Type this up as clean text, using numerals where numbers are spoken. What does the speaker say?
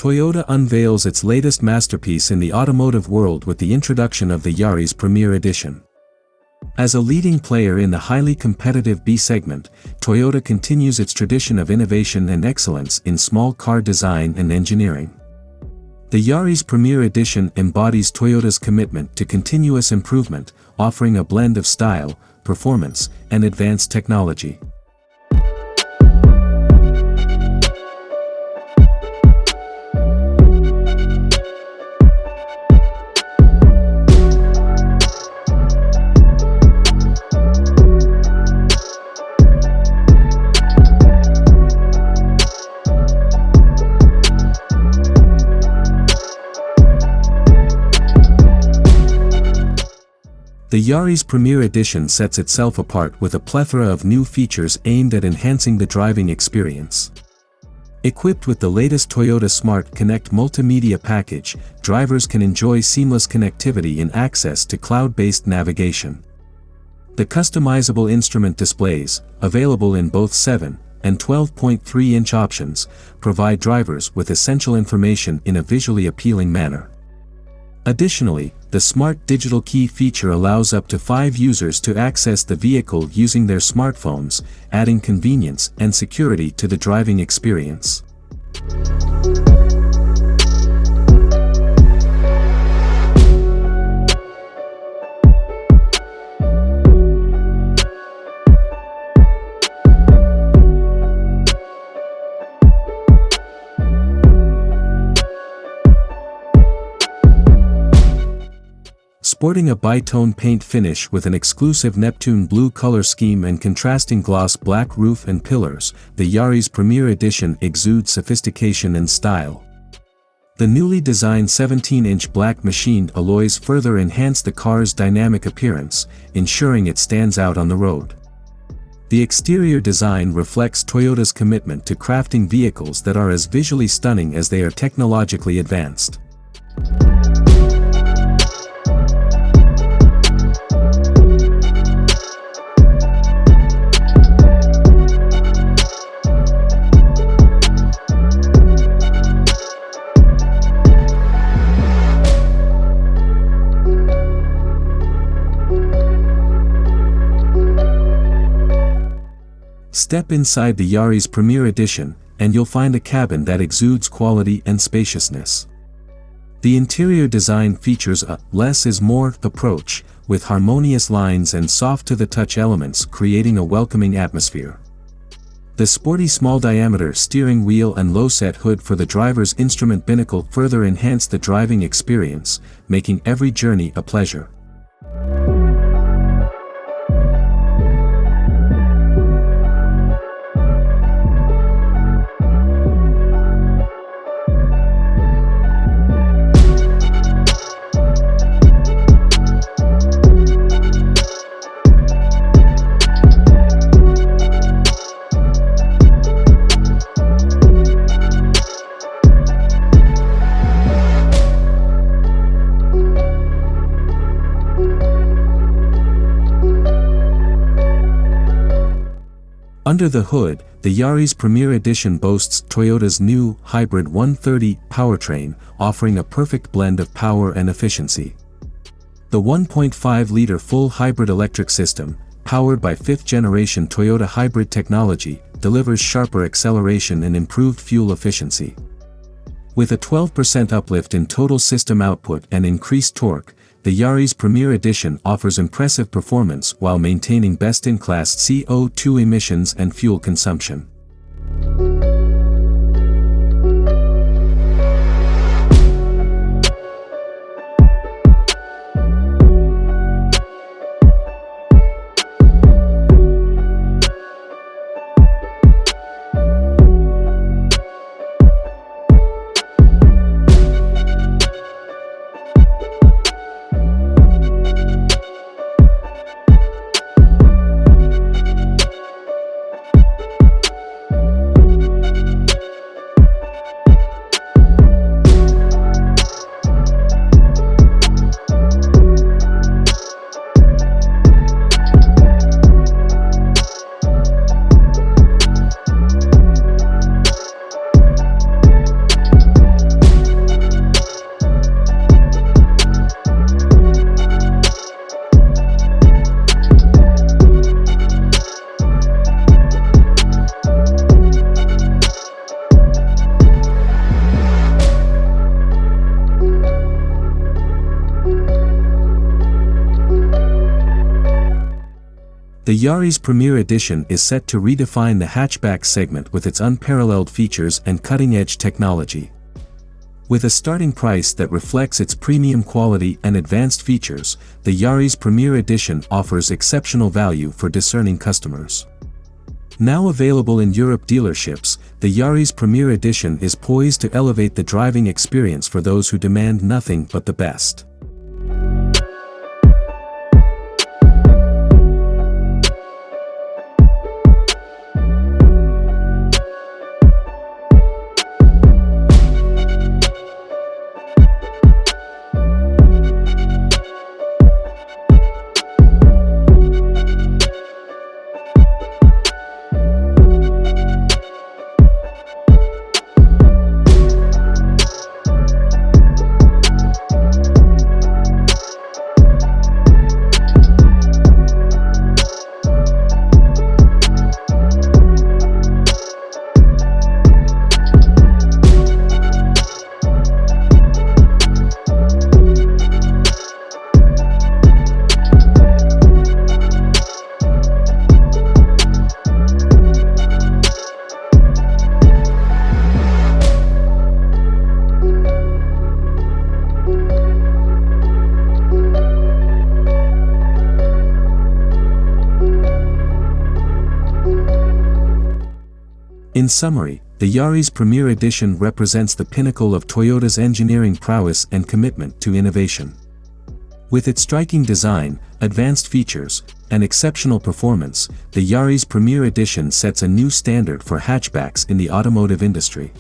Toyota unveils its latest masterpiece in the automotive world with the introduction of the Yaris Premiere Edition. As a leading player in the highly competitive B segment, Toyota continues its tradition of innovation and excellence in small car design and engineering. The Yaris Premiere Edition embodies Toyota's commitment to continuous improvement, offering a blend of style, performance, and advanced technology. The Yaris Premiere Edition sets itself apart with a plethora of new features aimed at enhancing the driving experience. Equipped with the latest Toyota Smart Connect multimedia package, drivers can enjoy seamless connectivity and access to cloud-based navigation. The customizable instrument displays, available in both 7 and 12.3-inch options, provide drivers with essential information in a visually appealing manner. Additionally, the Smart Digital Key feature allows up to 5 users to access the vehicle using their smartphones, adding convenience and security to the driving experience. Sporting a bi-tone paint finish with an exclusive Neptune blue color scheme and contrasting gloss black roof and pillars, the Yaris Premiere Edition exudes sophistication and style. The newly designed 17-inch black machined alloys further enhance the car's dynamic appearance, ensuring it stands out on the road. The exterior design reflects Toyota's commitment to crafting vehicles that are as visually stunning as they are technologically advanced. Step inside the Yaris Premiere Edition, and you'll find a cabin that exudes quality and spaciousness. The interior design features a less is more approach, with harmonious lines and soft-to-the-touch elements creating a welcoming atmosphere. The sporty small-diameter steering wheel and low-set hood for the driver's instrument pinnacle further enhance the driving experience, making every journey a pleasure. Under the hood, the Yaris Premiere Edition boasts Toyota's new hybrid 130 powertrain, offering a perfect blend of power and efficiency. The 1.5-liter full hybrid electric system, powered by 5th-generation Toyota hybrid technology, delivers sharper acceleration and improved fuel efficiency. With a 12% uplift in total system output and increased torque, the Yaris Premiere Edition offers impressive performance while maintaining best-in-class CO2 emissions and fuel consumption. The Yaris Premiere Edition is set to redefine the hatchback segment with its unparalleled features and cutting-edge technology. With a starting price that reflects its premium quality and advanced features, the Yaris Premiere Edition offers exceptional value for discerning customers. Now available in Europe dealerships, the Yaris Premiere Edition is poised to elevate the driving experience for those who demand nothing but the best. In summary, the Yaris Premiere Edition represents the pinnacle of Toyota's engineering prowess and commitment to innovation. With its striking design, advanced features, and exceptional performance, the Yaris Premiere Edition sets a new standard for hatchbacks in the automotive industry.